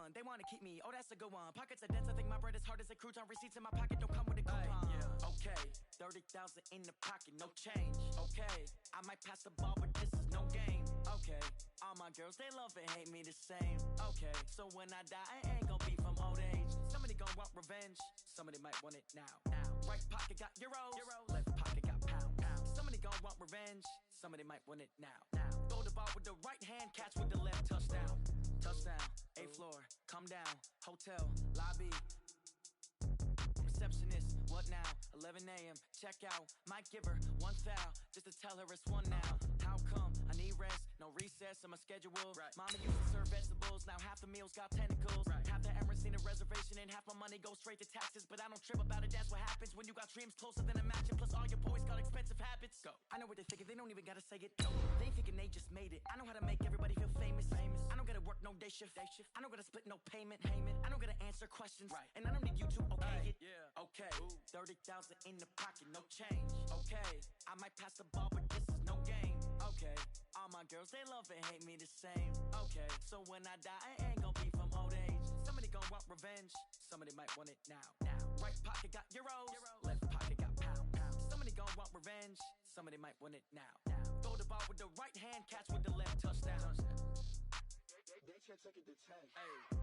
one. They want to keep me. Oh, that's a good one. Pockets are dense. I think my bread is hard as a crouton. Receipts in my pocket don't come with a coupon. Yeah. Okay, 30,000 in the pocket, no change. Okay, I might pass the ball, but this is no game. Okay, all my girls, they love and hate me the same. Okay, so when I die, I ain't gonna be from old age. Somebody gonna want revenge. Somebody might want it now. Right pocket got euros. Left pocket got pounds. Somebody gonna want revenge. Somebody might want it now. Throw the ball with the right hand, catch with the left. Touchdown. Touchdown. 8th floor. Come down. Hotel. Lobby. Receptionist. What now? 11 a.m. Check out. Might give her one foul just to tell her it's one now. How come? I need rest. No recess in my schedule. Right. Mama used to serve vegetables. Now half the meals got tentacles. Right. Half the Emirates need a reservation and half my money goes straight to taxes. But I don't trip about it. That's what happens when you got dreams closer than a mansion. Plus all your boys got expensive habits. Go. I know what they're thinking. They don't even gotta say it. No. They ain't thinking they just made it. I know how to make everybody feel famous. I don't gotta work no day shift. I don't gotta split no payment. I don't gotta answer questions. Right. And I don't need you to okay it. Yeah. Okay. 30,000 in the pocket, no change. Okay. I might pass the ball, but this is no game. Okay. All my girls, they love and hate me the same. Okay. So when I die, I ain't gonna be from old age. Somebody gonna want revenge. Somebody might want it now. Right pocket got euros. Left pocket got pounds. Somebody gonna want revenge. Somebody might want it now. Throw the ball with the right hand, catch with the left. Touchdown. They can't take it to 10. Hey.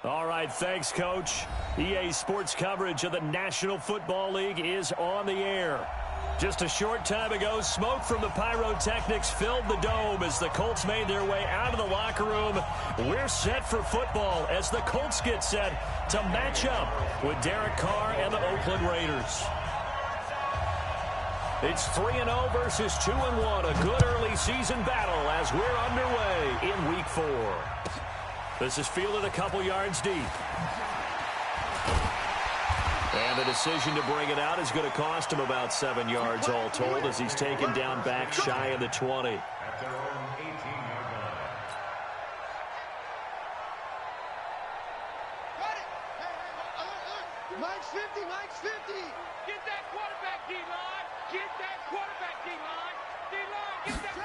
All right, thanks, Coach. EA Sports coverage of the National Football League is on the air. Just a short time ago, smoke from the pyrotechnics filled the dome as the Colts made their way out of the locker room. We're set for football as the Colts get set to match up with Derek Carr and the Oakland Raiders. It's 3-0 versus 2-1, a good early season battle as we're underway in Week 4. This is fielded a couple yards deep. And the decision to bring it out is going to cost him about 7 yards all told as he's taken down back shy of the 20. At their own 18-yard line. Got it! Hey, Mike's 50, Mike's 50! Get that quarterback, D-line! Get that quarterback, D-line! D-line, get that...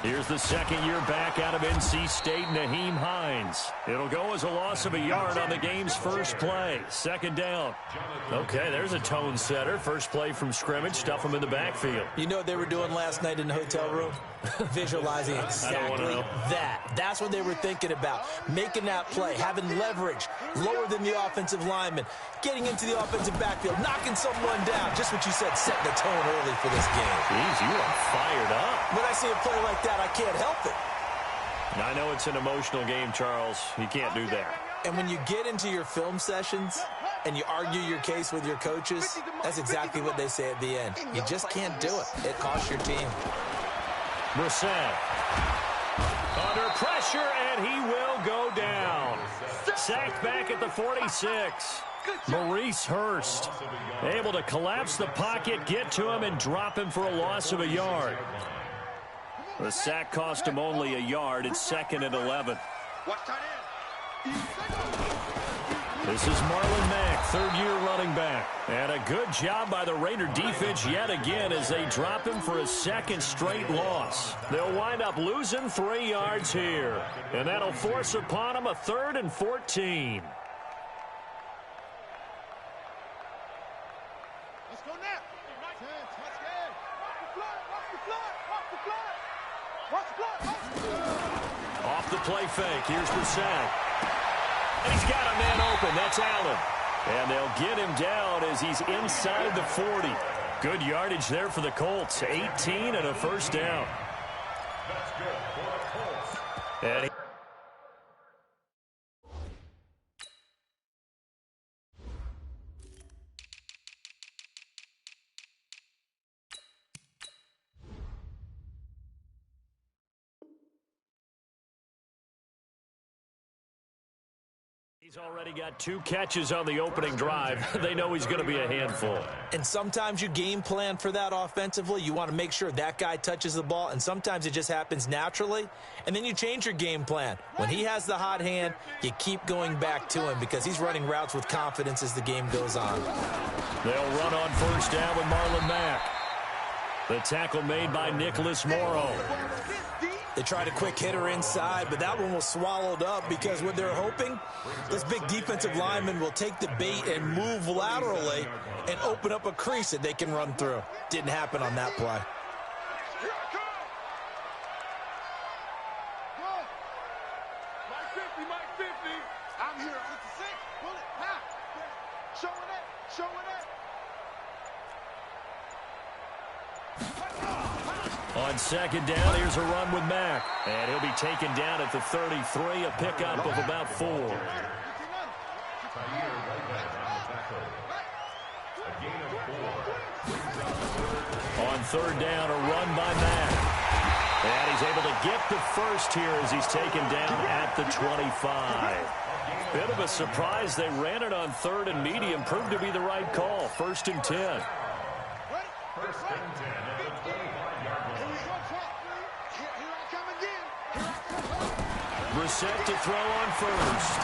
Here's the second year back out of NC State, Naheem Hines. It'll go as a loss of a yard on the game's first play. Second down. Okay, there's a tone setter. First play from scrimmage. Stuff him in the backfield. You know what they were doing last night in the hotel room? Visualizing exactly that. That's what they were thinking about. Making that play, having leverage, lower than the offensive lineman, getting into the offensive backfield, knocking someone down. Just what you said, setting the tone early for this game. Jeez, you are fired up. When I see a play like that, I can't help it. I know it's an emotional game, Charles. You can't do that. And when you get into your film sessions and you argue your case with your coaches, that's exactly what they say at the end. You just can't do it. It costs your team. Brissett under pressure, and he will go down. Sacked back at the 46. Maurice Hurst able to collapse the pocket, get to him, and drop him for a loss of a yard. The sack cost him only a yard. It's 2nd and 11. This is Marlon Mack, third-year running back. And a good job by the Raider defense yet again as they drop him for a second straight loss. They'll wind up losing 3 yards here. And that'll force upon them a 3rd and 14. Let's go now. Off the play fake. Here's Brissett. And he's got a man open. That's Allen. And they'll get him down as he's inside the 40. Good yardage there for the Colts. 18 and a first down. That's good for the Colts. And He's already got 2 catches on the opening drive. They know he's going to be a handful. And sometimes you game plan for that offensively. You want to make sure that guy touches the ball, and sometimes it just happens naturally, and then you change your game plan. When he has the hot hand, you keep going back to him because he's running routes with confidence as the game goes on. They'll run on first down with Marlon Mack. The tackle made by Nicholas Morrow. They tried a quick hitter inside, but that one was swallowed up because what they're hoping, this big defensive lineman will take the bait and move laterally and open up a crease that they can run through. Didn't happen on that play. Mike 50. I'm here. It's a 6. Pull it. Now. Show it. Show it. On second down, here's a run with Mack. And he'll be taken down at the 33, a pickup of about 4. On third down, a run by Mack. And he's able to get the first here as he's taken down at the 25. Bit of a surprise. They ran it on third and medium. Proved to be the right call. 1st and 10. First and 10 at the 25-yard line. Brissett to throw on first.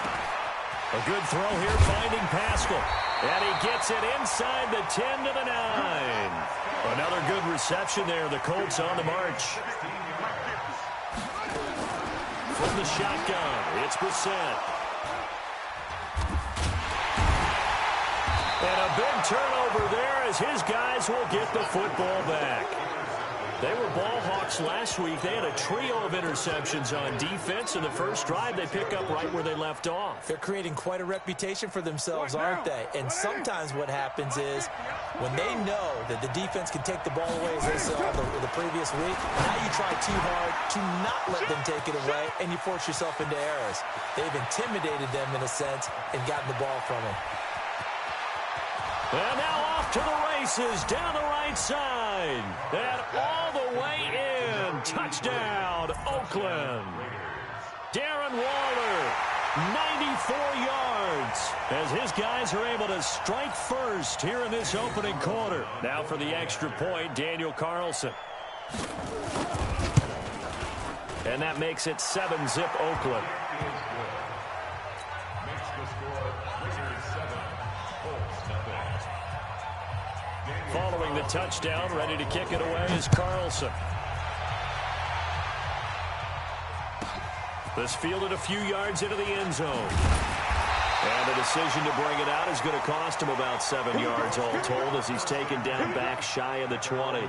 A good throw here, finding Pascal. And he gets it inside the 10 to the 9. Another good reception there. The Colts on the march. From the shotgun, it's Brissett. And a big turnover there as his guys will get the football back. They were ball hawks last week. They had a trio of interceptions on defense. In the first drive, they pick up right where they left off. They're creating quite a reputation for themselves, aren't they? And sometimes what happens is when they know that the defense can take the ball away, as they saw the previous week, now you try too hard to not let them take it away, and you force yourself into errors. They've intimidated them in a sense and gotten the ball from them. And now off to the races down the right side. And all the way in. Touchdown, Oakland. Darren Waller, 94 yards. As his guys are able to strike first here in this opening quarter. Now for the extra point, Daniel Carlson. And that makes it 7-zip Oakland. Following the touchdown, ready to kick it away is Carlson. This fielded a few yards into the end zone. And the decision to bring it out is going to cost him about 7 yards all told as he's taken down back shy of the 20.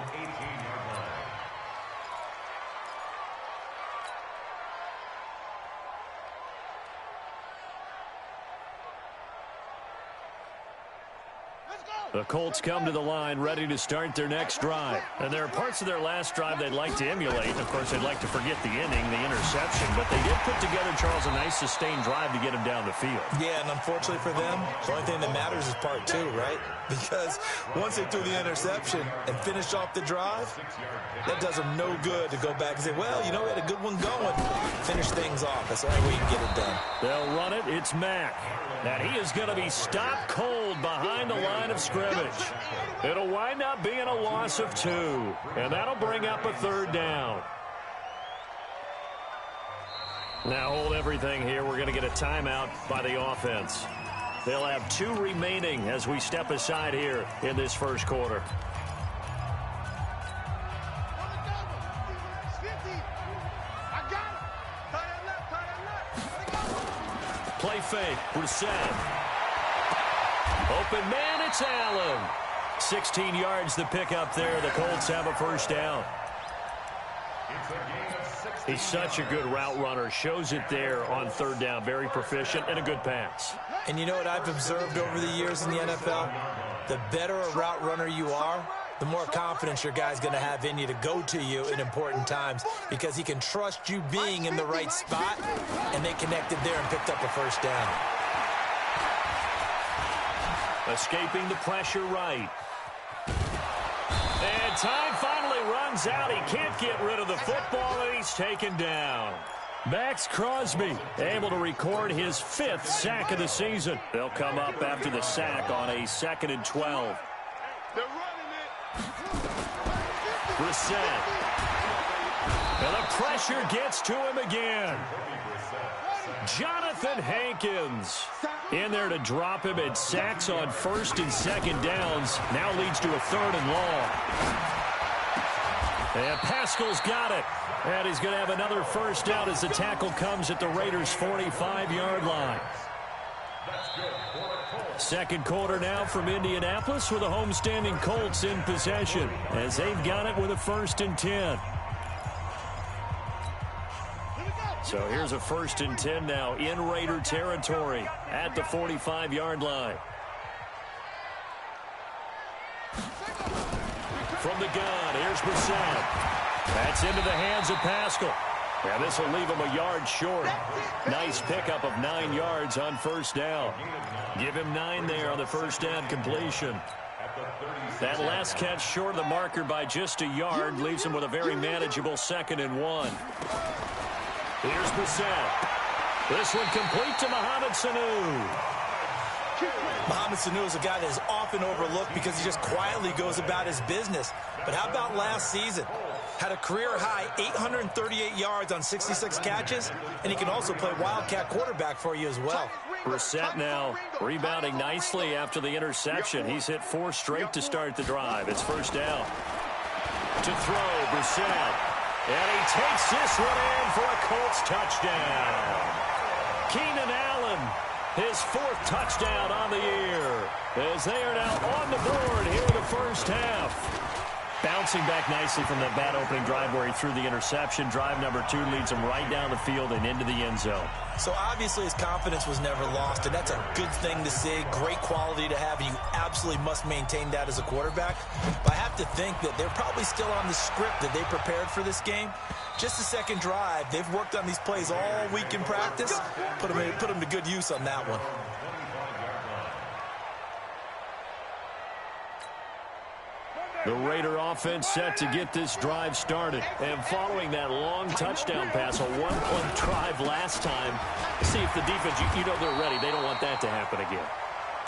The Colts come to the line ready to start their next drive. And there are parts of their last drive they'd like to emulate. Of course, they'd like to forget the inning, the interception. But they did put together, Charles, a nice sustained drive to get him down the field. Yeah, and unfortunately for them, the only thing that matters is part 2, right? Because once they threw the interception and finished off the drive, that does them no good to go back and say, well, you know, we had a good one going. Finish things off. That's the only way you can get it done. They'll run it. It's Mack. And he is going to be stopped cold behind the line of scrimmage. It'll wind up being a loss of 2. And that'll bring up a 3rd down. Now hold everything here. We're going to get a timeout by the offense. They'll have 2 remaining as we step aside here in this first quarter. Play fake, Brissett. Open man, it's Allen. 16 yards the pickup there. The Colts have a first down. He's such a good route runner. Shows it there on 3rd down. Very proficient and a good pass. And you know what I've observed over the years in the NFL? The better a route runner you are, the more confidence your guy's going to have in you to go to you in important times because he can trust you being in the right spot, and they connected there and picked up a first down. Escaping the pressure right. And time finally runs out. He can't get rid of the football, and he's taken down. Max Crosby able to record his 5th sack of the season. They'll come up after the sack on a 2nd and 12. They're running it. Brissett. And the pressure gets to him again. Jonathan Hankins in there to drop him at sacks on 1st and 2nd downs. Now leads to a 3rd and long. And Pascal's got it. And he's going to have another first down as the tackle comes at the Raiders' 45-yard line. Second quarter now from Indianapolis with the homestanding Colts in possession as they've got it with a 1st and 10. So here's a 1st and 10 now in Raider territory at the 45-yard line. From the gun, here's Brissett. That's into the hands of Pascal. And this will leave him a yard short. Nice pickup of 9 yards on 1st down. Give him 9 there on the 1st down completion. That last catch short of the marker by just a yard leaves him with a very manageable 2nd and 1. Here's Brissett. This one complete to Mohamed Sanu. Mohamed Sanu is a guy that is often overlooked because he just quietly goes about his business. But how about last season? Had a career-high 838 yards on 66 catches, and he can also play wildcat quarterback for you as well. Brissett now rebounding nicely after the interception. He's hit 4 straight to start the drive. It's 1st down. To throw, Brissett. And he takes this one in for a Colts touchdown. Keenan Allen, his 4th touchdown on the year, as they are now on the board here in the first half. Bouncing back nicely from that bad opening drive where he threw the interception. Drive number 2 leads him right down the field and into the end zone. So obviously his confidence was never lost, and that's a good thing to see. Great quality to have, and you absolutely must maintain that as a quarterback. But I have to think that they're probably still on the script that they prepared for this game. Just the second drive, they've worked on these plays all week in practice. Put them to good use on that one. The Raider offense set to get this drive started. And following that long touchdown pass, a 1-play drive last time, see if the defense, you know they're ready. They don't want that to happen again.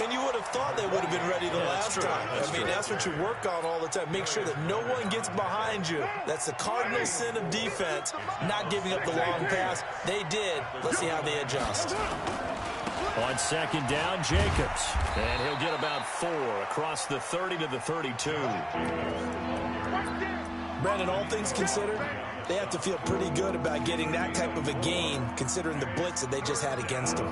And you would have thought they would have been ready the last time. That's what you work on all the time. Make sure that no one gets behind you. That's the cardinal sin of defense, not giving up the long pass. They did. Let's see how they adjust. On 2nd down, Jacobs. And he'll get about 4 across the 30 to the 32. Brandon, all things considered, they have to feel pretty good about getting that type of a gain, considering the blitz that they just had against them.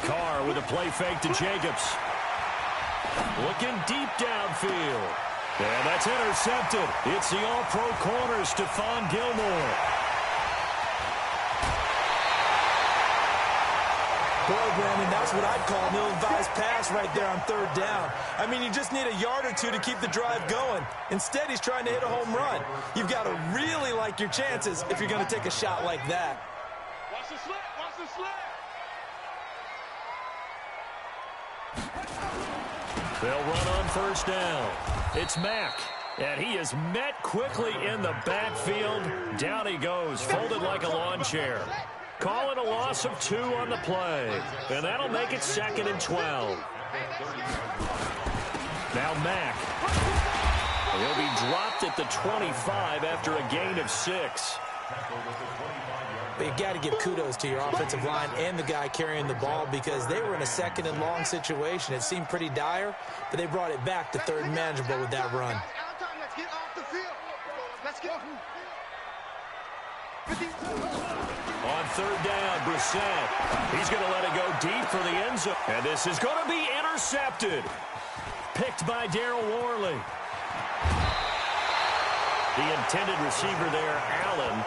Carr with a play fake to Jacobs. Looking deep downfield. And that's intercepted. It's the all-pro corner, Stephon Gilmore. Boy, Brandon, that's what I'd call an ill-advised pass right there on 3rd down. I mean, you just need a yard or 2 to keep the drive going. Instead, he's trying to hit a home run. You've got to really like your chances if you're going to take a shot like that. Watch the slip. Watch the slip. They'll run on 1st down. It's Mack, and he is met quickly in the backfield. Down he goes, folded like a lawn chair. Call it a loss of 2 on the play, and that'll make it 2nd and 12. Now Mack. He'll be dropped at the 25 after a gain of 6. But you've got to give kudos to your offensive line and the guy carrying the ball because they were in a 2nd and long situation. It seemed pretty dire, but they brought it back to 3rd and manageable with that run. Let's get off the field. Let's go. On 3rd down, Brissett. He's going to let it go deep for the end zone. And this is going to be intercepted. Picked by Darryl Worley. The intended receiver there, Allen.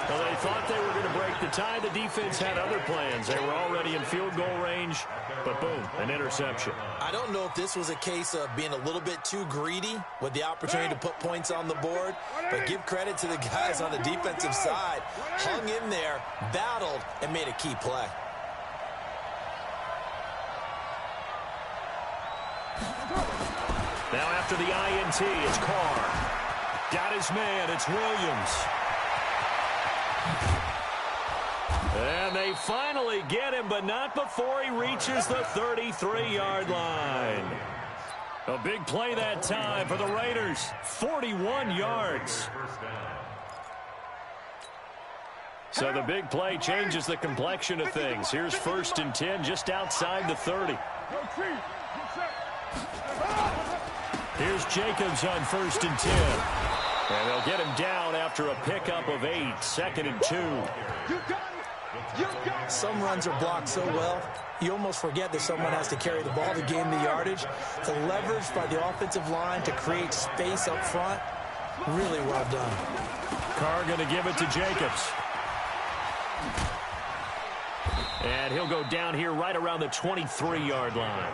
Well, they thought they were going to break the tie. The defense had other plans. They were already in field goal range, but boom, an interception. I don't know if this was a case of being a little bit too greedy with the opportunity to put points on the board, but give credit to the guys on the defensive side. Hung in there, battled, and made a key play. Now after the INT, it's Carr. Got his man, it's Williams. And they finally get him, but not before he reaches the 33-yard line. A big play that time for the Raiders. 41 yards. So the big play changes the complexion of things. Here's 1st and 10 just outside the 30. Here's Jacobs on 1st and 10. And they'll get him down after a pickup of 8. 2nd and 2. Some runs are blocked so well, you almost forget that someone has to carry the ball to gain the yardage. The leverage by the offensive line to create space up front, really well done. Carr going to give it to Jacobs. And he'll go down here right around the 23-yard line.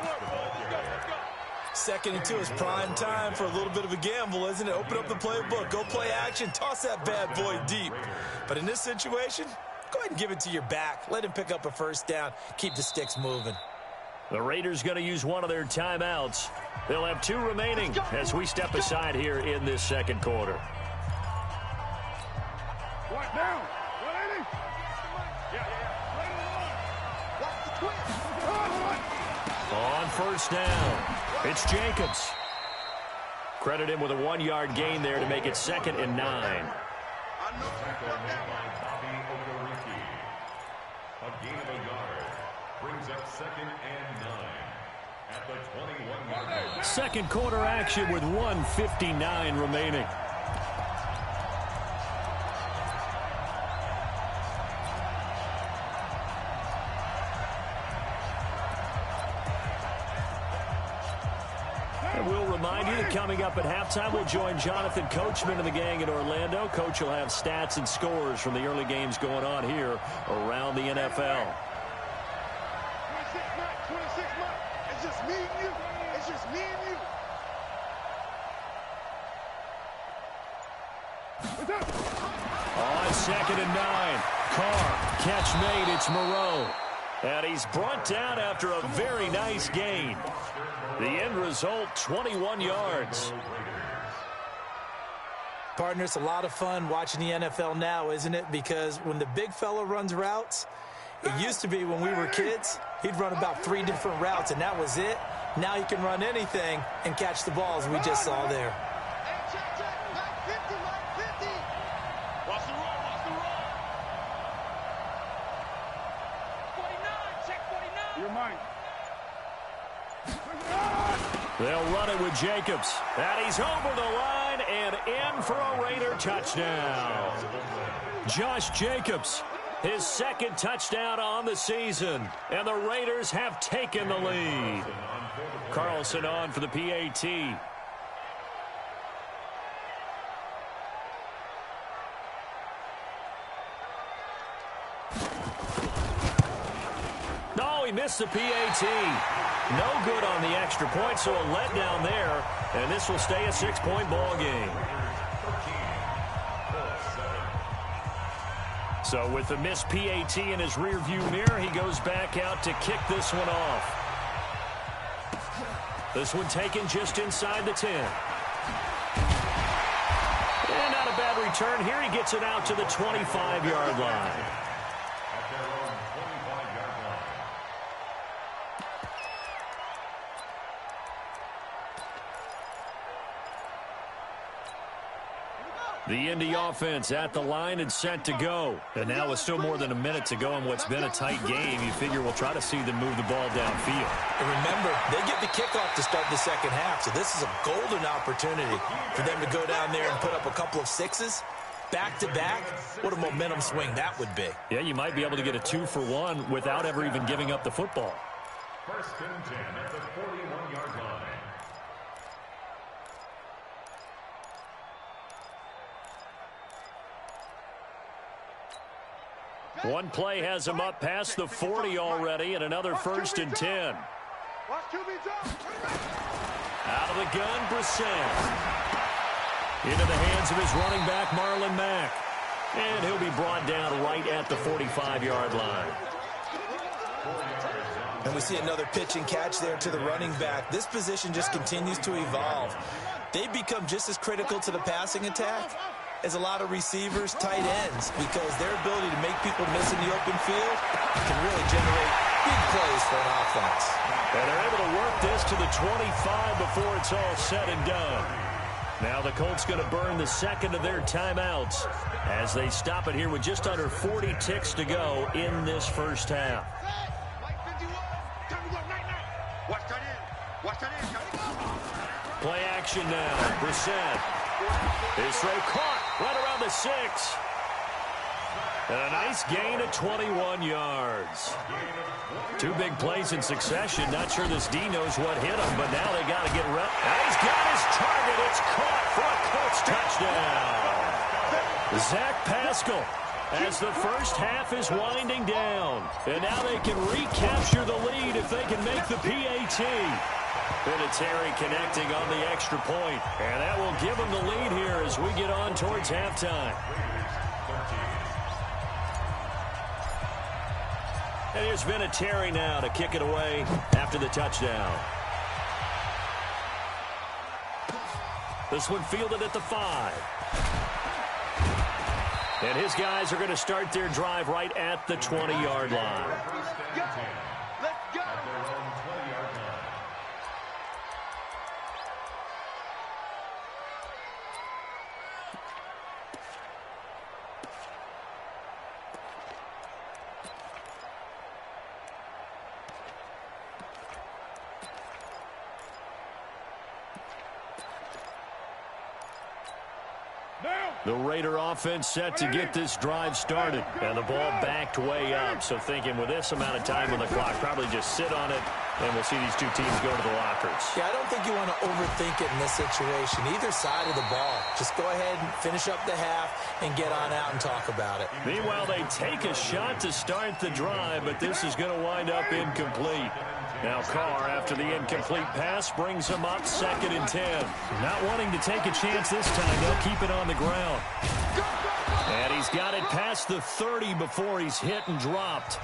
2nd and 2 is prime time for a little bit of a gamble, isn't it? Open up the playbook, go play action, toss that bad boy deep. But in this situation, go ahead and give it to your back. Let him pick up a 1st down. Keep the sticks moving. The Raiders going to use one of their timeouts. They'll have 2 remaining as we step aside here in this 2nd quarter. Right down. 180. On 1st down, it's Jacobs. Credit him with a 1-yard gain there to make it 2nd and 9. A gain of a yard brings up 2nd and 9 at the 21-yard line. 2nd quarter action with 1:59 remaining. And we'll remind you that coming up at halftime, we'll join Jonathan Coachman and the gang in Orlando. Coach will have stats and scores from the early games going on here around the NFL. 26 months. It's just me and you. It's just me and you. On 2nd and 9, Carr, catch made, it's Moreau. And he's brought down after a very nice gain. The end result, 21 yards. Partner, it's a lot of fun watching the NFL now, isn't it? Because when the big fella runs routes, it used to be when we were kids, he'd run about 3 different routes, and that was it. Now he can run anything and catch the balls we just saw there. Watch the roll, watch the roll. 49, check 49. You're mine. They'll run it with Jacobs. And he's over the line and in for a Raider touchdown. Josh Jacobs, his 2nd touchdown on the season. And the Raiders have taken the lead. Carlson on for the PAT. No, he missed the PAT. No good on the extra point, so a letdown there. And this will stay a 6-point ball game. So with the missed PAT in his rearview mirror, he goes back out to kick this one off. This one taken just inside the 10. And not a bad return here. He gets it out to the 25-yard line. The Indy offense at the line and set to go. And now with still more than a minute to go in what's been a tight game, you figure we'll try to see them move the ball downfield. And remember, they get the kickoff to start the 2nd half, so this is a golden opportunity for them to go down there and put up a couple of 6s. Back-to-back, what a momentum swing that would be. Yeah, you might be able to get a 2-for-1 without ever even giving up the football. 1st and 10 at the 41-yard line. One play has him up past the 40 already, and another 1st and 10. Out of the gun, Brissett. Into the hands of his running back, Marlon Mack. And he'll be brought down right at the 45-yard line. And we see another pitch and catch there to the running back. This position just continues to evolve. They become just as critical to the passing attack as a lot of receivers, tight ends, because their ability to make people miss in the open field can really generate big plays for an offense. And they're able to work this to the 25 before it's all said and done. Now the Colts going to burn the second of their timeouts as they stop it here with just under 40 ticks to go in this first half. Play action now. Brissett. His throw caught right around the 6. And a nice gain of 21 yards. 2 big plays in succession. Not sure this D knows what hit him, but now they got to get ready. Now he's got his target. It's caught for a Colts touchdown. Zach Pascal, as the first half is winding down. And now they can recapture the lead if they can make the PAT. Vinatieri connecting on the extra point. And that will give them the lead here as we get on towards halftime. And here's Vinatieri now to kick it away after the touchdown. This one fielded at the 5. And his guys are going to start their drive right at the 20-yard line. The Raider offense set to get this drive started. And the ball backed way up. So thinking with this amount of time on the clock, probably just sit on it, and we'll see these two teams go to the lockers. Yeah, I don't think you want to overthink it in this situation. Either side of the ball. Just go ahead and finish up the half and get on out and talk about it. Meanwhile, they take a shot to start the drive, but this is going to wind up incomplete. Now Carr, after the incomplete pass, brings him up 2nd and 10. Not wanting to take a chance this time, they'll keep it on the ground. And he's got it past the 30 before he's hit and dropped.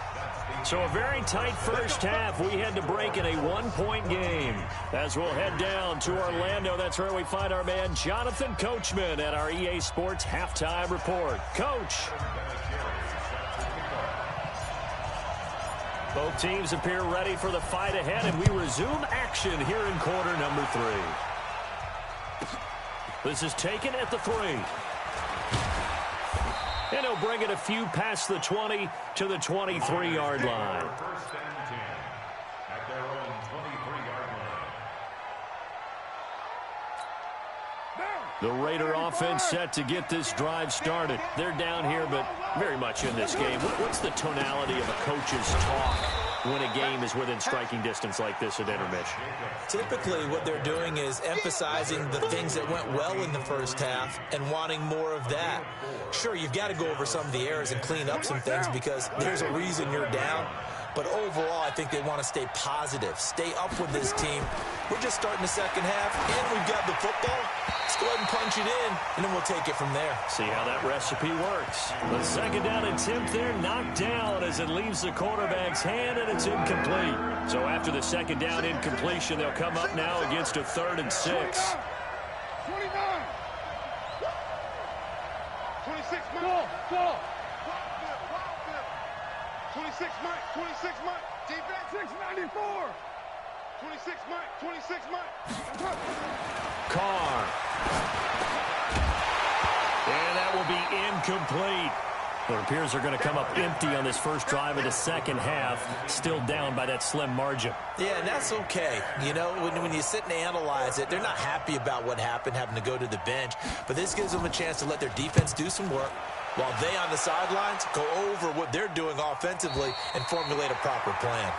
So a very tight first half. We had to break in a 1-point game. As we'll head down to Orlando, that's where we find our man Jonathan Coachman at our EA Sports Halftime Report. Coach. Both teams appear ready for the fight ahead, and we resume action here in quarter number 3. This is taken at the 3. And he'll bring it a few past the 20 to the 23-yard line. First and 10 at their own 23-yard line. The Raider offense set to get this drive started. They're down here, but very much in this game. What's the tonality of a coach's talk when a game is within striking distance like this at intermission? Typically, what they're doing is emphasizing the things that went well in the first half and wanting more of that. Sure, you've got to go over some of the errors and clean up some things because there's a reason you're down. But overall, I think they want to stay positive, stay up with this team. We're just starting the second half, and we've got the football. Let's go ahead and punch it in, and then we'll take it from there. See how that recipe works. The 2nd down attempt there knocked down as it leaves the quarterback's hand, and it's incomplete. So after the 2nd down incompletion, they'll come up now against a 3rd and 6. 29. 26, ball. 26 Mike, 26 Mike, defense 694. 26 Mike, 26 Mike. Carr. And that will be incomplete. It appears they're going to come up empty on this first drive of the second half, still down by that slim margin. Yeah, and that's okay. You know, when you sit and analyze it, they're not happy about what happened, having to go to the bench. But this gives them a chance to let their defense do some work, while they on the sidelines go over what they're doing offensively and formulate a proper plan.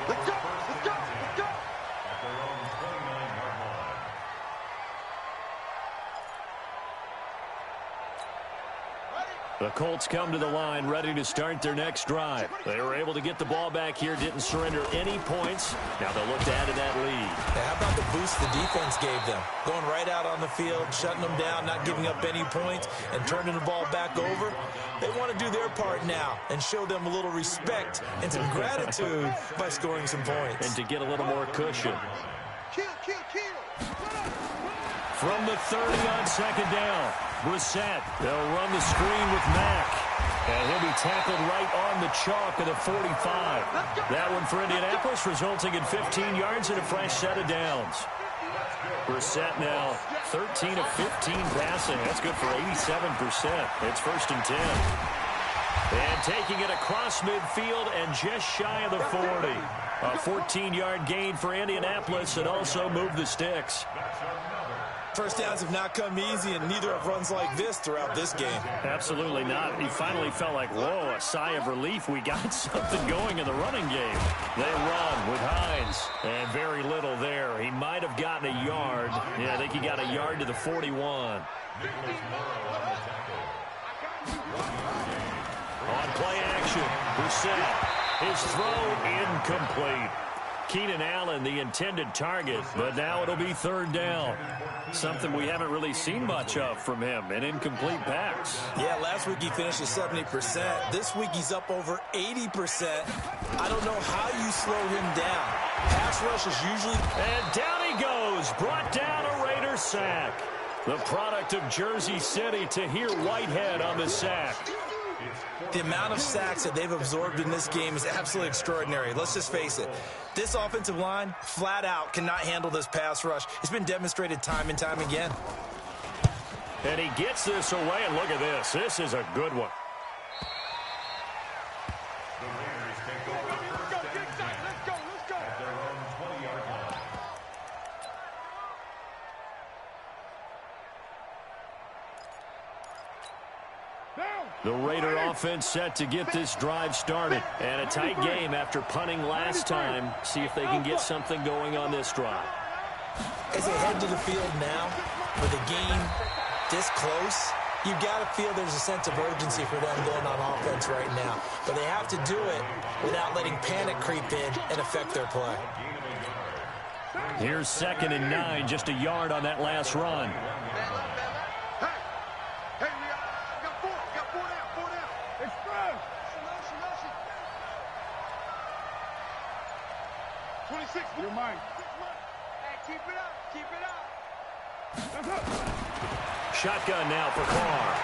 Let's go, let's go, let's go. At their own 29-yard line. Ready? The Colts come to the line ready to start their next drive. They were able to get the ball back here, didn't surrender any points. Now they'll look to add to that lead. Yeah, how about the boost the defense gave them? Going right out on the field, shutting them down, not giving up any points, and turning the ball back over. They want to do their part now and show them a little respect and some gratitude by scoring some points. And to get a little more cushion. From the 30 on second down, Brissett. They'll run the screen with Mack. And he'll be tackled right on the chalk of the 45. That one for Indianapolis, resulting in 15 yards and a fresh set of downs. Brissett now 13 of 15 passing. That's good for 87%. It's 1st and 10. And taking it across midfield and just shy of the 40. A 14-yard gain for Indianapolis and also moved the sticks. First downs have not come easy, and neither have runs like this throughout this game. Absolutely not. He finally felt like, whoa, a sigh of relief. We got something going in the running game. They run with Hines, and very little there. He might have gotten a yard. Yeah, I think he got a yard to the 41. On play action, Brissett. His throw incomplete. Keenan Allen, the intended target, but now it'll be 3rd down. Something we haven't really seen much of from him, an incomplete pass. Yeah, last week he finished at 70%. This week he's up over 80%. I don't know how you slow him down. Pass rush is usually... And down he goes, brought down a Raider sack. The product of Jersey City, Tahir Whitehead on the sack. The amount of sacks that they've absorbed in this game is absolutely extraordinary. Let's just face it. This offensive line, flat out, cannot handle this pass rush. It's been demonstrated time and time again. And he gets this away, and look at this. This is a good one. The Raiders take over first and 10 at their own 20-yard line. The Raider offense set to get this drive started. And a tight game after punting last time. See if they can get something going on this drive. As they head to the field now, with a game this close, you've got to feel there's a sense of urgency for them going on offense right now. But they have to do it without letting panic creep in and affect their play. Here's 2nd and 9, just a yard on that last run. You're mine. Hey, keep it up. Keep it up. Shotgun now for Carr.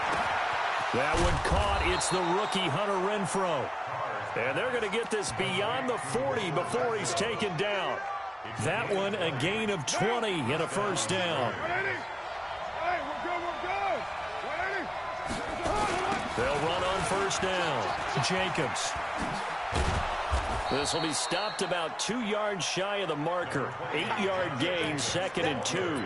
That one caught. It's the rookie Hunter Renfrow. And they're going to get this beyond the 40 before he's taken down. That one a gain of 20 and a 1st down. Hey, we're good. They'll run on 1st down. Jacobs. This will be stopped about 2 yards shy of the marker. 8-yard gain, 2nd and 2.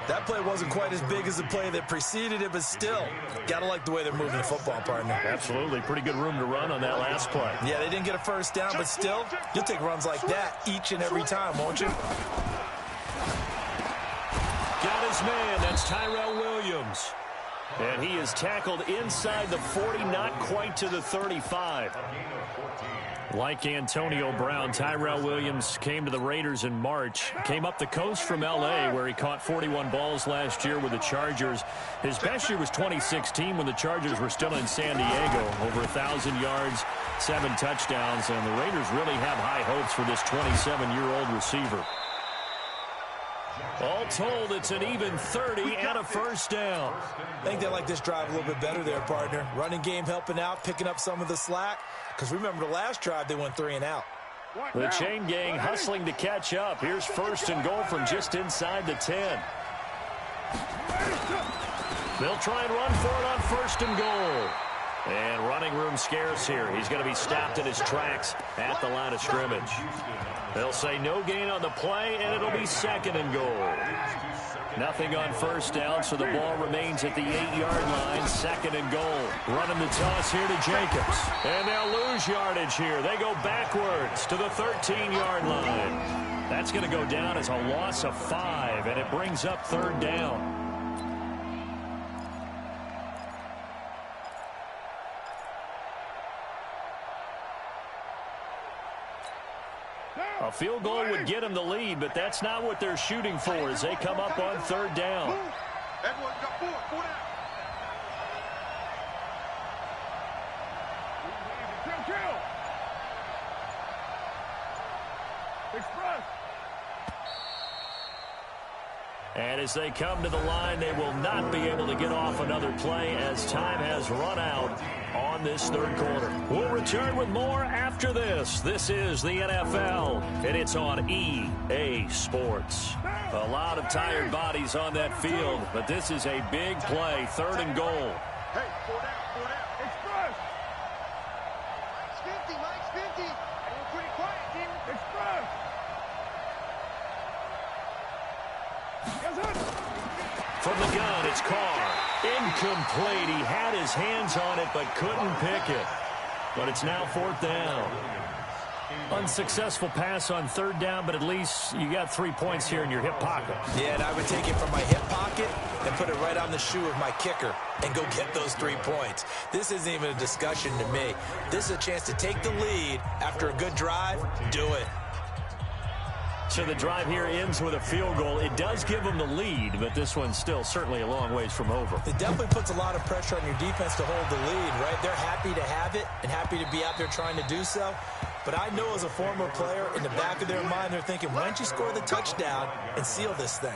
That play wasn't quite as big as the play that preceded it, but still, got to like the way they're moving the football, partner. Absolutely. Pretty good room to run on that last play. Yeah, they didn't get a 1st down, but still, you'll take runs like that each and every time, won't you? Got his man. That's Tyrell Williams. And he is tackled inside the 40, not quite to the 35. Like Antonio Brown, Tyrell Williams came to the Raiders in March. Came up the coast from L.A., where he caught 41 balls last year with the Chargers. His best year was 2016 when the Chargers were still in San Diego. Over 1,000 yards, 7 touchdowns, and the Raiders really have high hopes for this 27-year-old receiver. All told, it's an even 30 and a 1st down. I think they like this drive a little bit better there, partner. Running game helping out, picking up some of the slack. Because remember, the last drive, they went 3 and out. The chain gang hustling to catch up. Here's 1st and goal from just inside the 10. They'll try and run for it on 1st and goal. And running room scarce here. He's going to be stopped in his tracks at the line of scrimmage. They'll say no gain on the play, and it'll be 2nd and goal. Nothing on 1st down, so the ball remains at the 8-yard line. 2nd and goal. Running the toss here to Jacobs. And they'll lose yardage here. They go backwards to the 13-yard line. That's going to go down as a loss of 5, and it brings up 3rd down. A field goal would get them the lead, but that's not what they're shooting for as they come up on third down. Everyone got four down. Kill. Express. And as they come to the line, they will not be able to get off another play as time has run out on this third quarter. We'll return with more after this. This is the NFL, and it's on EA Sports. A lot of tired bodies on that field, but this is a big play, third and goal. Hey, four down. Express. Mike's 50. Hey, we're pretty quiet, team. Express. From the gun, it's Carr. Incomplete. He had his hands on it, but couldn't pick it. But it's now fourth down. Unsuccessful pass on third down, but at least you got 3 points here in your hip pocket. Yeah, and I would take it from my hip pocket and put it right on the shoe of my kicker and go get those 3 points. This isn't even a discussion to me. This is a chance to take the lead after a good drive. Do it. So the drive here ends with a field goal. It does give them the lead, but this one's still certainly a long ways from over. It definitely puts a lot of pressure on your defense to hold the lead, right? They're happy to have it and happy to be out there trying to do so. But I know as a former player, in the back of their mind, they're thinking, why don't you score the touchdown and seal this thing?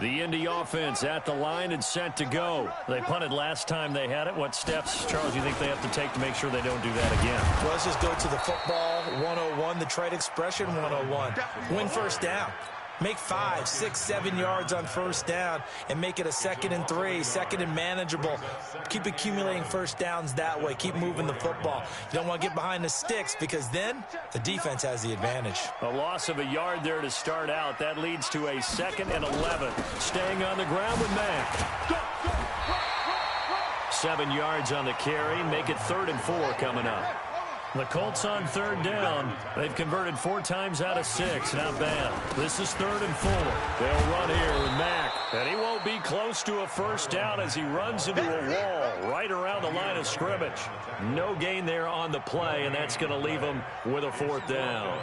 The Indy offense at the line and set to go. They punted last time they had it. What steps, Charles, do you think they have to take to make sure they don't do that again? Well, let's just go to the football 101, the trade expression 101. Win first down. Make 5, 6, 7 yards on first down and make it a 2nd and 3, 2nd and manageable. Keep accumulating first downs that way. Keep moving the football. You don't want to get behind the sticks because then the defense has the advantage. A loss of a yard there to start out. That leads to a 2nd and 11. Staying on the ground with Mack. 7 yards on the carry. Make it 3rd and 4 coming up. The Colts on third down. They've converted 4 times out of 6. Not bad. This is 3rd and 4. They'll run here with Mack. And he won't be close to a first down as he runs into a wall right around the line of scrimmage. No gain there on the play, and that's going to leave him with a 4th down.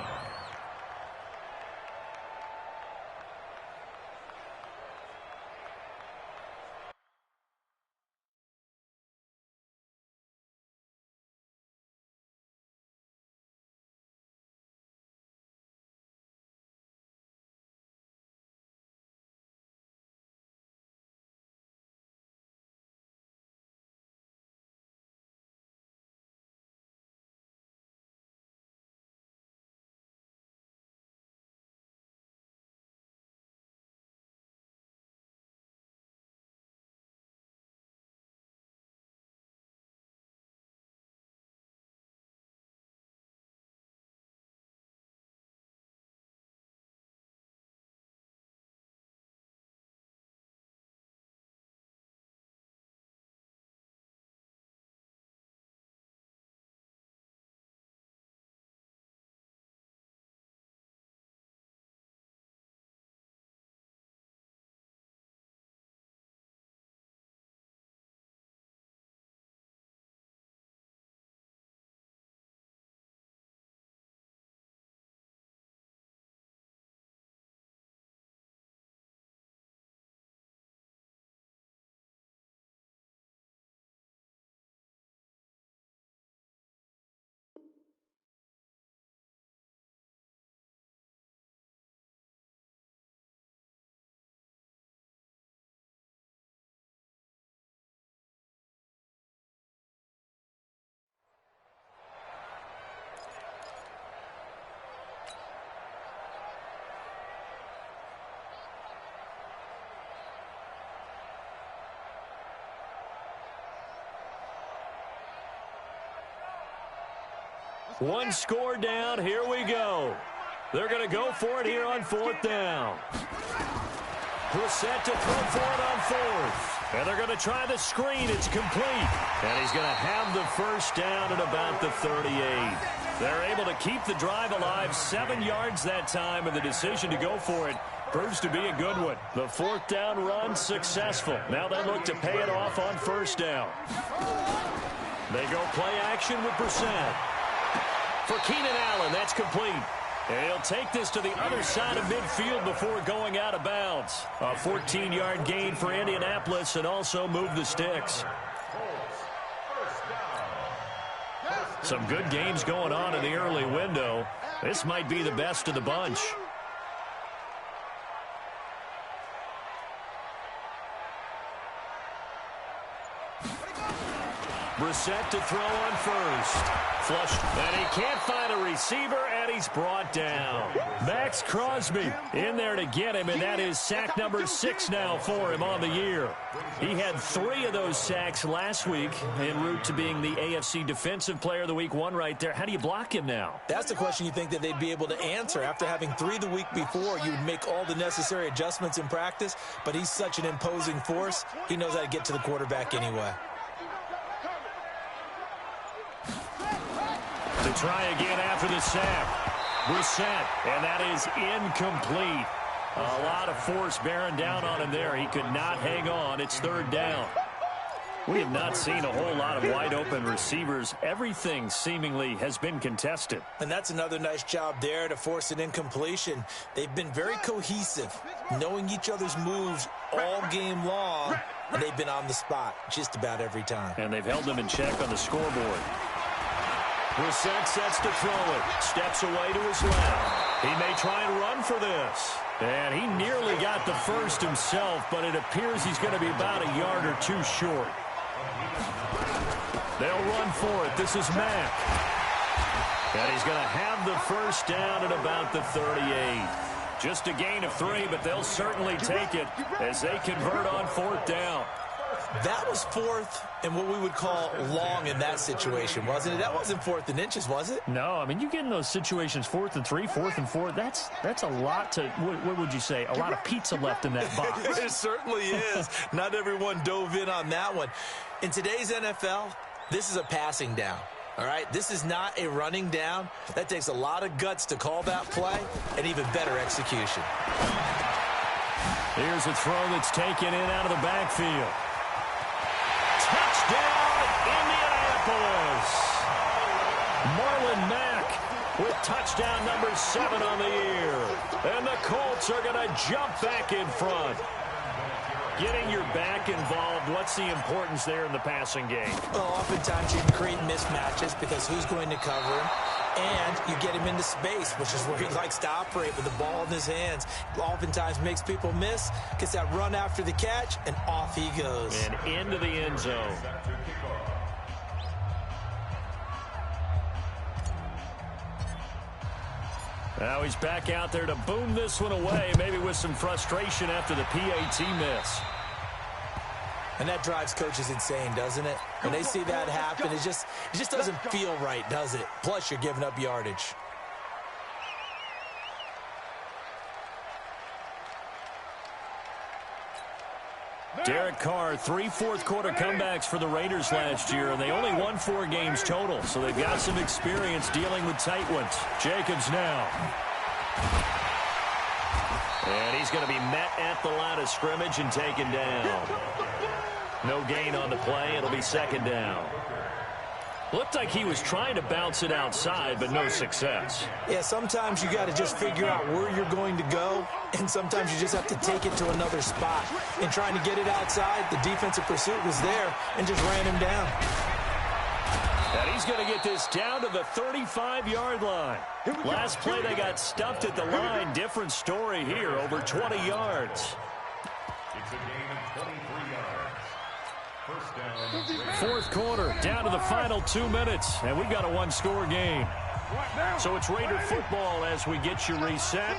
One score down. Here we go. They're going to go for it here on 4th down. Who's set to throw for it on 4th. And they're going to try the screen. It's complete. And he's going to have the first down at about the 38. They're able to keep the drive alive. 7 yards that time, and the decision to go for it proves to be a good one. The 4th down run successful. Now they look to pay it off on first down. They go play action with Brissett. For Keenan Allen, that's complete. And he'll take this to the other side of midfield before going out of bounds. A 14-yard gain for Indianapolis and also move the sticks. Some good games going on in the early window. This might be the best of the bunch. Brissett to throw on first. Flush, and he can't find a receiver, and he's brought down. Max Crosby in there to get him, and that is sack number 6 now for him on the year. He had 3 of those sacks last week en route to being the AFC Defensive Player of the Week 1 right there. How do you block him now? That's the question you think that they'd be able to answer. After having 3 the week before, you would make all the necessary adjustments in practice, but he's such an imposing force, he knows how to get to the quarterback anyway. To try again after the sack. Brissett, and that is incomplete. A lot of force bearing down on him there. He could not hang on. It's 3rd down. We have not seen a whole lot of wide-open receivers. Everything seemingly has been contested. And that's another nice job there to force an incompletion. They've been very cohesive, knowing each other's moves all game long, and they've been on the spot just about every time. And they've held them in check on the scoreboard. Brissett sets to throw it. Steps away to his left. He may try and run for this. And he nearly got the first himself, but it appears he's going to be about a yard or 2 short. They'll run for it. This is Mack. And he's going to have the first down at about the 38. Just a gain of 3, but they'll certainly take it as they convert on 4th down. That was 4th and what we would call long in that situation, wasn't it? That wasn't 4th and inches, was it? No, I mean, you get in those situations 4th and 3, 4th and 4. That's a lot to, what would you say, a lot of pizza left in that box. It certainly is. Not everyone dove in on that one. In today's NFL, this is a passing down. All right, this is not a running down. That takes a lot of guts to call that play and even better execution. Here's a throw that's taken in out of the backfield. Touchdown, Indianapolis. Marlon Mack with touchdown number 7 on the year. And the Colts are going to jump back in front. Getting your back involved, what's the importance there in the passing game? Well, oftentimes you can create mismatches because who's going to cover him? And you get him into space, which is where he likes to operate with the ball in his hands. Oftentimes makes people miss, gets that run after the catch, and off he goes. And into the end zone. Now he's back out there to boom this one away, maybe with some frustration after the PAT miss. And that drives coaches insane, doesn't it? When they see that happen, it just doesn't feel right, does it? Plus, you're giving up yardage. Derek Carr, 3 fourth-quarter comebacks for the Raiders last year, and they only won 4 games total, so they've got some experience dealing with tight ones. Jacobs now. And he's going to be met at the line of scrimmage and taken down. No gain on the play. It'll be 2nd down. Looked like he was trying to bounce it outside, but no success. Yeah, sometimes you got to just figure out where you're going to go, and sometimes you just have to take it to another spot. In trying to get it outside, the defensive pursuit was there and just ran him down. And he's going to get this down to the 35-yard line. Last play, they got stuffed at the line. Different story here, over 20 yards. It's a gain of 23 yards. First down. 4th quarter, down to the final 2 minutes, and we've got a 1-score game. So it's Raider football as we get you reset.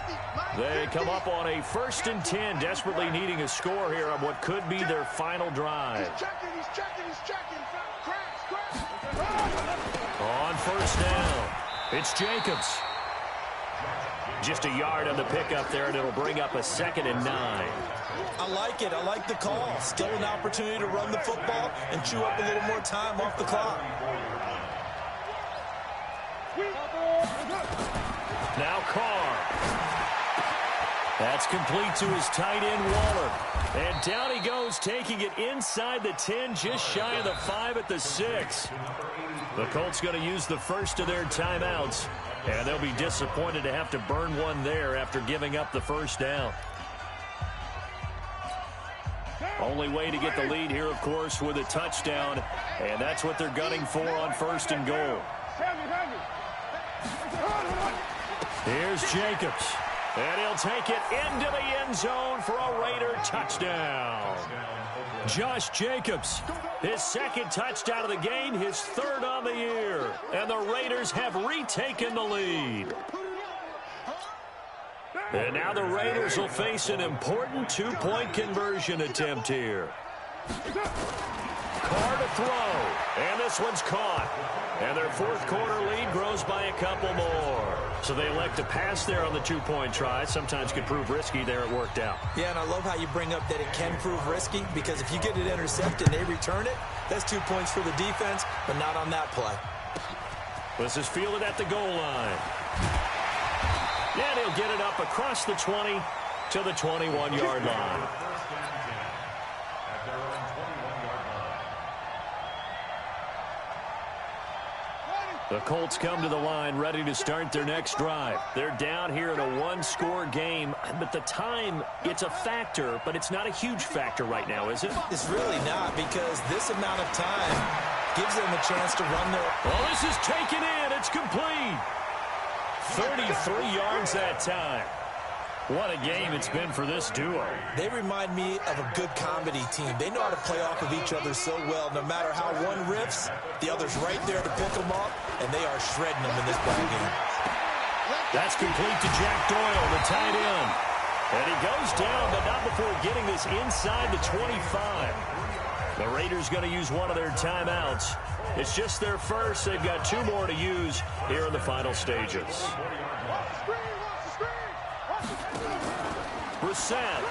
They come up on a 1st and 10, desperately needing a score here on what could be their final drive. He's checking. On 1st down, it's Jacobs. Just a yard on the pickup there, and it'll bring up a 2nd and 9. I like it. I like the call. Still an opportunity to run the football and chew up a little more time off the clock. Now Carr. That's complete to his tight end, Waller. And down he goes, taking it inside the 10, just shy of the 5 at the 6. The Colts going to use the first of their timeouts, and they'll be disappointed to have to burn one there after giving up the first down. Only way to get the lead here, of course, with a touchdown, and that's what they're gunning for on 1st and goal. Here's Jacobs, and he'll take it into the end zone for a Raider touchdown. Josh Jacobs, his 2nd touchdown of the game, his 3rd on the year, and the Raiders have retaken the lead. And now the Raiders will face an important 2-point conversion attempt here. Carr to throw, and this one's caught. And their 4th quarter lead grows by a couple more. So they elect to pass there on the 2-point try. Sometimes could prove risky. There it worked out. Yeah, and I love how you bring up that it can prove risky, because if you get it intercepted and they return it, that's 2 points for the defense, but not on that play. This is fielded at the goal line. And he'll get it up across the 20 to the 21-yard line. The Colts come to the line ready to start their next drive. They're down here in a 1-score game, but the time, it's a factor, but it's not a huge factor right now, is it? It's really not, because this amount of time gives them a chance to run their... Well, this is taken in. It's complete. 33 yards that time. What a game it's been for this duo. They remind me of a good comedy team. They know how to play off of each other so well. No matter how one riffs, the other's right there to pick them up, and they are shredding them in this ball game. That's complete to Jack Doyle, the tight end. And he goes down, but not before getting this inside the 25. The Raiders going to use one of their timeouts. It's just their first. They've got 2 more to use here in the final stages. Brissett.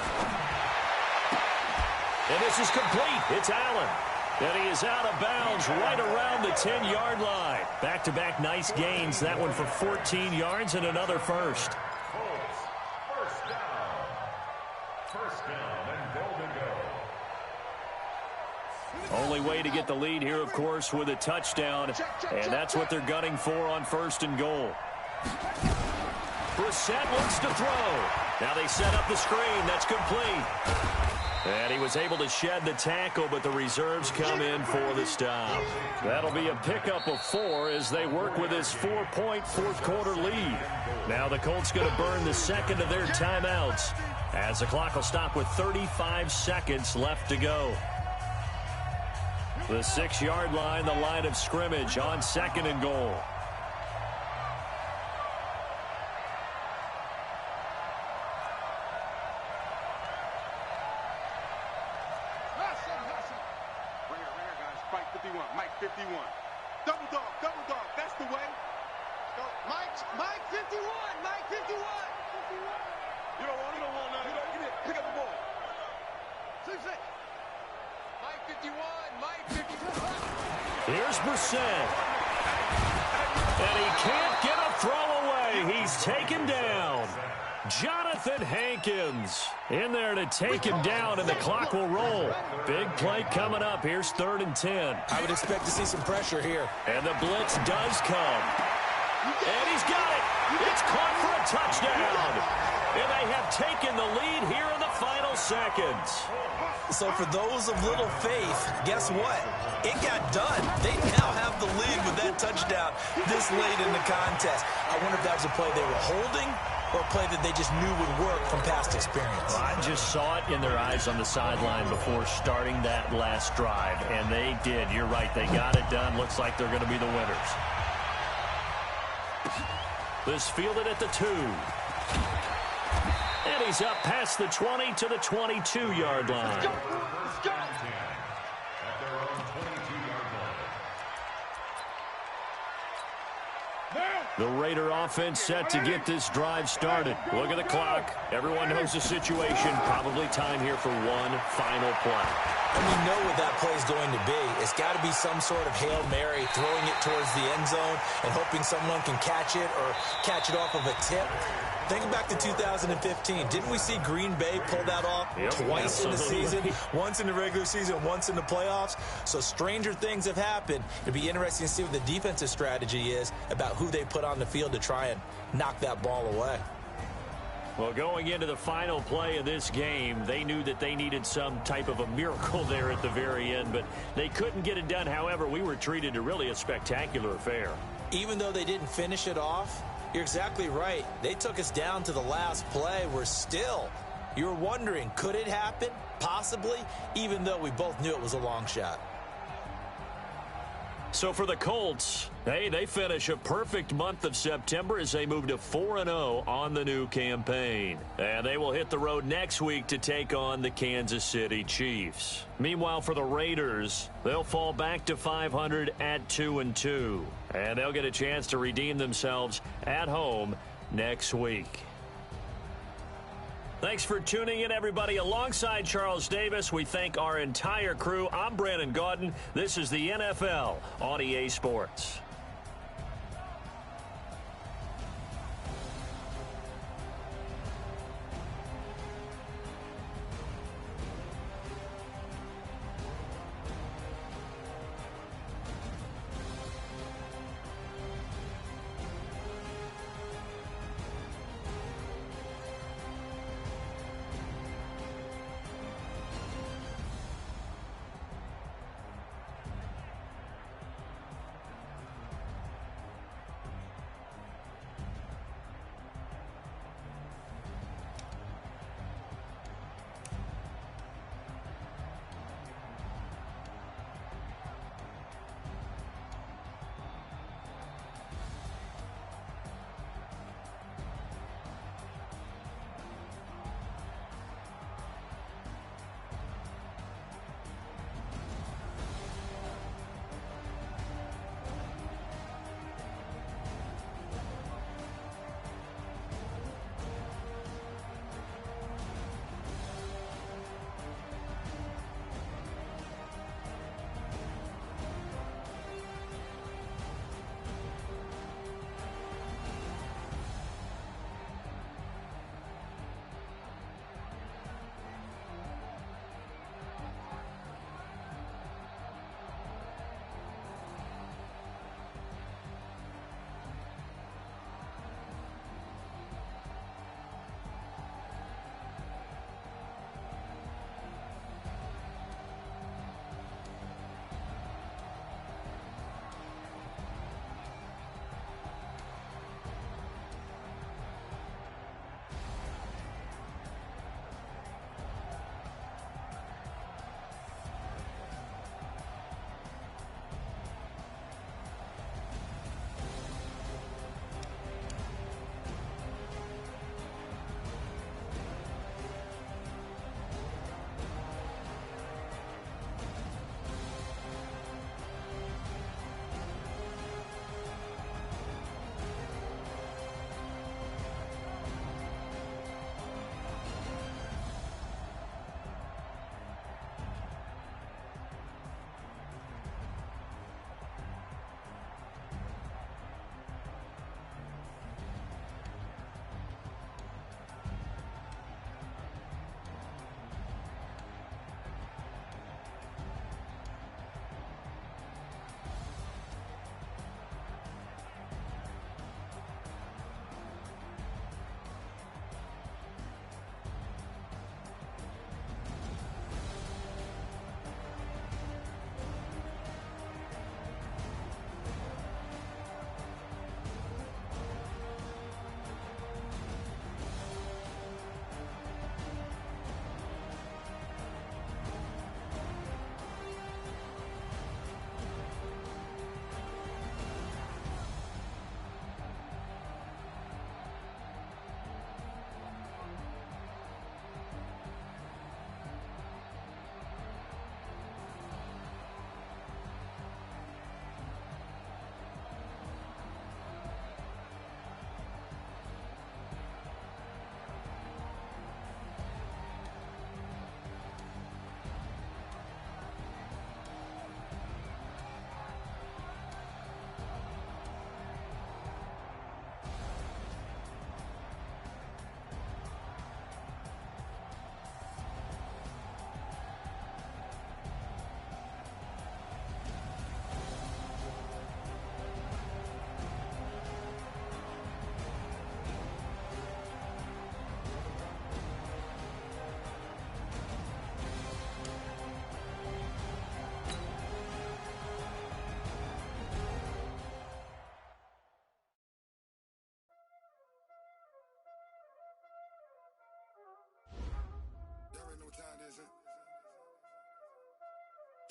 And this is complete. It's Allen. And he is out of bounds right around the 10-yard line. Back-to-back nice gains. That one for 14 yards and another first. First down and goal to go. Only way to get the lead here, of course, with a touchdown. And that's what they're gunning for on 1st and goal. Brissett looks to throw. Now they set up the screen. That's complete. And he was able to shed the tackle, but the reserves come in for the stop. That'll be a pickup of 4 as they work with this 4-point 4th quarter lead. Now the Colts going to burn the 2nd of their timeouts as the clock will stop with 35 seconds left to go. The 6-yard line, the line of scrimmage on 2nd and goal. Mike 51, Mike 51. You don't want none. Get it. Pick up the ball. 6-6. Mike 51, Mike 51. Here's Brissett. And he can't get a throw away. He's taken down. Jonathan Hankins in there to take him down, and the clock will roll. Big play coming up. Here's 3rd and 10. I would expect to see some pressure here. And the blitz does come. And he's got it. It's caught for a touchdown. And they have taken the lead here in the final seconds. So for those of little faith, guess what? It got done. They now have the lead with that touchdown this late in the contest. I wonder if that was a play they were holding or a play that they just knew would work from past experience. I just saw it in their eyes on the sideline before starting that last drive, and they did. You're right. They got it done. Looks like they're going to be the winners. This fielded at the 2. And he's up past the 20 to the 22-yard line. At their own 22-yard line. The Raider offense set to get this drive started. Look at the clock. Everyone knows the situation. Probably time here for one final play. And we know what that play is going to be. It's got to be some sort of Hail Mary, throwing it towards the end zone and hoping someone can catch it or catch it off of a tip. Think back to 2015. Didn't we see Green Bay pull that off twice in the season? Once in the regular season, once in the playoffs. So stranger things have happened. It'd be interesting to see what the defensive strategy is about who they put on the field to try and knock that ball away. Well, going into the final play of this game, they knew that they needed some type of a miracle there at the very end, but they couldn't get it done. However, we were treated to really a spectacular affair. Even though they didn't finish it off, you're exactly right. They took us down to the last play. You were wondering, could it happen? Possibly, even though we both knew it was a long shot. So for the Colts, they finish a perfect month of September as they move to 4-0 on the new campaign. And they will hit the road next week to take on the Kansas City Chiefs. Meanwhile, for the Raiders, they'll fall back to 500 at 2-2. And they'll get a chance to redeem themselves at home next week. Thanks for tuning in, everybody. Alongside Charles Davis, we thank our entire crew. I'm Brandon Gaudin. This is the NFL on EA Sports.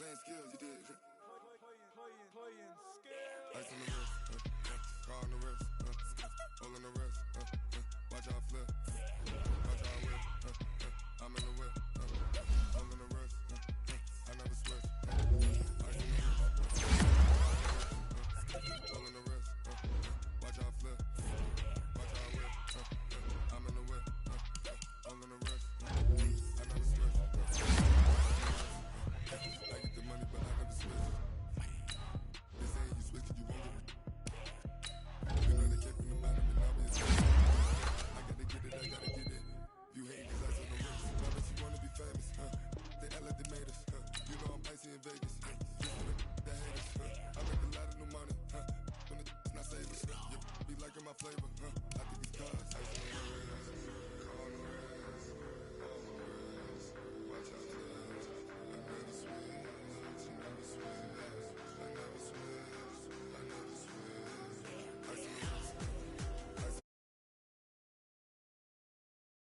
Playing skills, you did. Playing skills. Ice on the wrist, car on the wrist, hole in the wrist, watch out flip, watch out whip, I'm in the